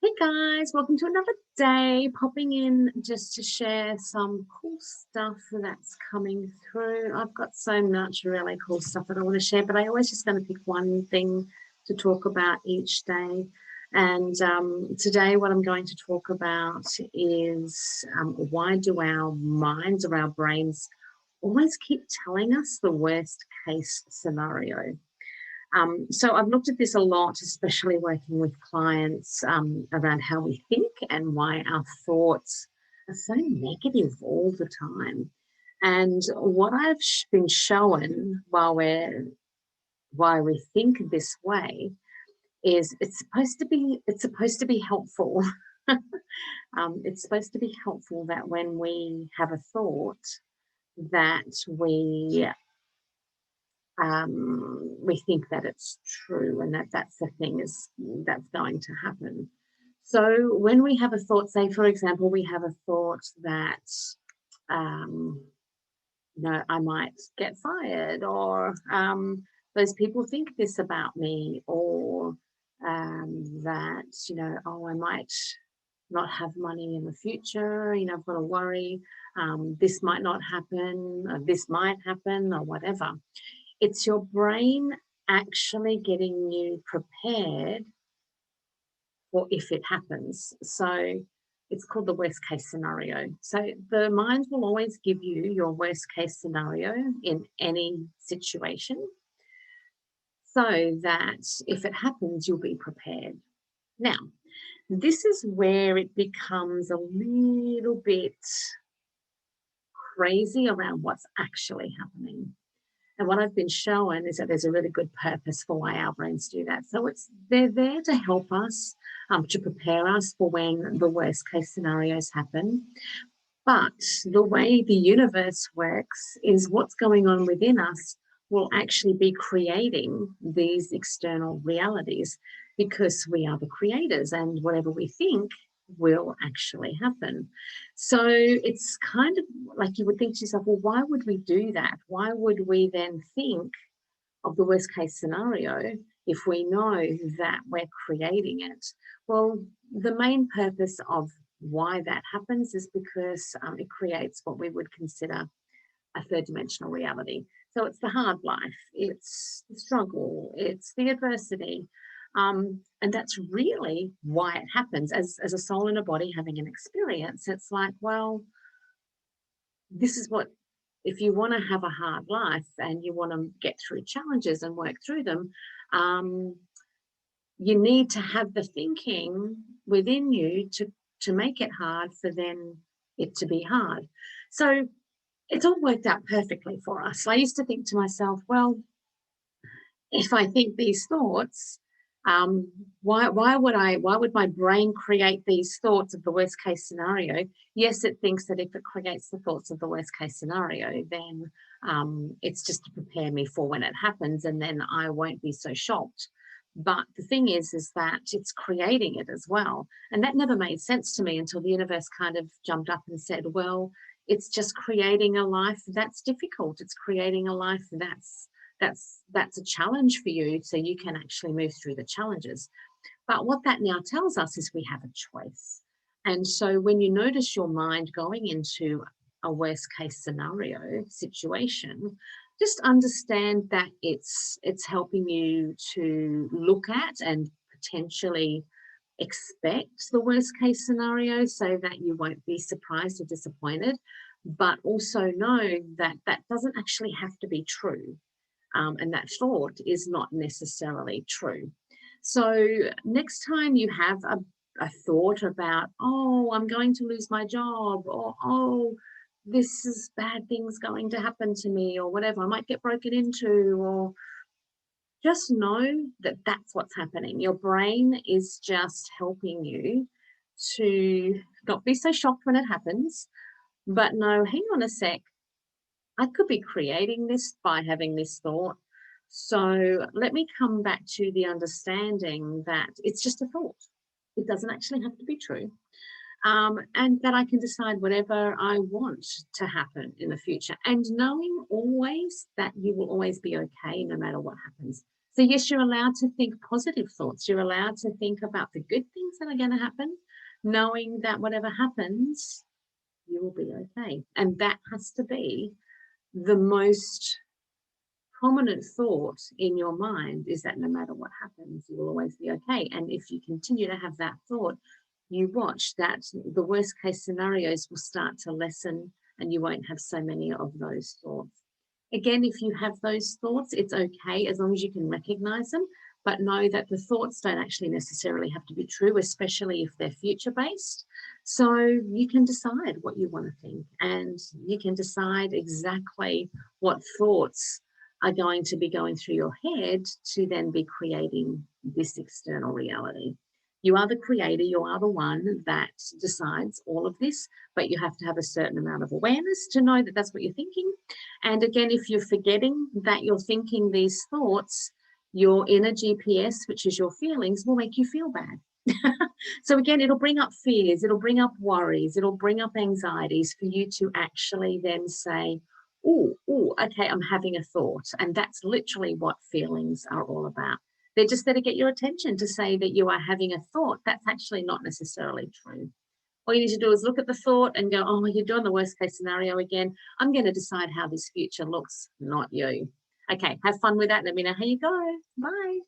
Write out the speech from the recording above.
Hey guys, welcome to another day. Popping in just to share some cool stuff that's coming through. I've got so much really cool stuff that I want to share, but I always just going to pick one thing to talk about each day. And today, what I'm going to talk about is why do our minds or our brains always keep telling us the worst case scenario? So I've looked at this a lot, especially working with clients around how we think and why our thoughts are so negative all the time. And what I've been shown why we think this way is it's supposed to be helpful. It's supposed to be helpful that when we have a thought that we think that it's true and that that's the thing is that's going to happen. So when we have a thought, say for example, we have a thought that um, I might get fired, or those people think this about me, or that oh, I might not have money in the future. I've got to worry. This might not happen, or this might happen, or whatever. It's your brain actually getting you prepared for if it happens. So it's called the worst case scenario. So the mind will always give you your worst case scenario in any situation so that if it happens, you'll be prepared. Now, this is where it becomes a little bit crazy around what's actually happening. And what I've been shown is that there's a really good purpose for why our brains do that. So they're there to help us, to prepare us for when the worst case scenarios happen. But the way the universe works is what's going on within us will actually be creating these external realities because we are the creators, and whatever we think will actually happen. So it's kind of like you would think to yourself, well, why would we do that? Why would we then think of the worst case scenario if we know that we're creating it? Well, the main purpose of why that happens is because it creates what we would consider a third dimensional reality. So it's the hard life, it's the struggle, it's the adversity. And that's really why it happens. As a soul in a body having an experience, it's like, well, this is what, if you want to have a hard life and you want to get through challenges and work through them, um, you need to have the thinking within you to make it hard for then it to be hard. So it's all worked out perfectly for us. I used to think to myself, well, if I think these thoughts, um, why would my brain create these thoughts of the worst case scenario? Yes, it thinks that if it creates the thoughts of the worst case scenario, then it's just to prepare me for when it happens, and then I won't be so shocked. But the thing is that it's creating it as well, and that never made sense to me until the universe kind of jumped up and said, well, it's just creating a life that's difficult. It's creating a life that's a challenge for you, so you can actually move through the challenges. But what that now tells us is we have a choice. And so when you notice your mind going into a worst case scenario situation, just understand that it's helping you to look at and potentially expect the worst case scenario so that you won't be surprised or disappointed, but also know that that doesn't actually have to be true, and that thought is not necessarily true. So next time you have a thought about, oh, I'm going to lose my job, or oh, this is bad things going to happen to me, or whatever, I might get broken into, or just know that that's what's happening. Your brain is just helping you to not be so shocked when it happens, but no, hang on a sec, I could be creating this by having this thought. So let me come back to the understanding that it's just a thought. It doesn't actually have to be true. And that I can decide whatever I want to happen in the future. And knowing always that you will always be okay no matter what happens. So yes, you're allowed to think positive thoughts. You're allowed to think about the good things that are going to happen, knowing that whatever happens, you will be okay. And that has to be the most prominent thought in your mind, is that no matter what happens, you will always be okay. And if you continue to have that thought, you watch that the worst case scenarios will start to lessen and you won't have so many of those thoughts. Again, if you have those thoughts, it's okay as long as you can recognize them, but know that the thoughts don't actually necessarily have to be true, especially if they're future based. So you can decide what you want to think, and you can decide exactly what thoughts are going to be going through your head to then be creating this external reality. You are the creator, you are the one that decides all of this, but you have to have a certain amount of awareness to know that that's what you're thinking. And again, if you're forgetting that you're thinking these thoughts, your inner GPS, which is your feelings, will make you feel bad. So again, it'll bring up fears, it'll bring up worries, it'll bring up anxieties for you to actually then say, oh, okay, I'm having a thought. And that's literally what feelings are all about. They're just there to get your attention, to say that you are having a thought. That's actually not necessarily true. All you need to do is look at the thought and go, oh, you're doing the worst case scenario again. I'm going to decide how this future looks, not you. Okay, have fun with that. Let me know how you go. Bye.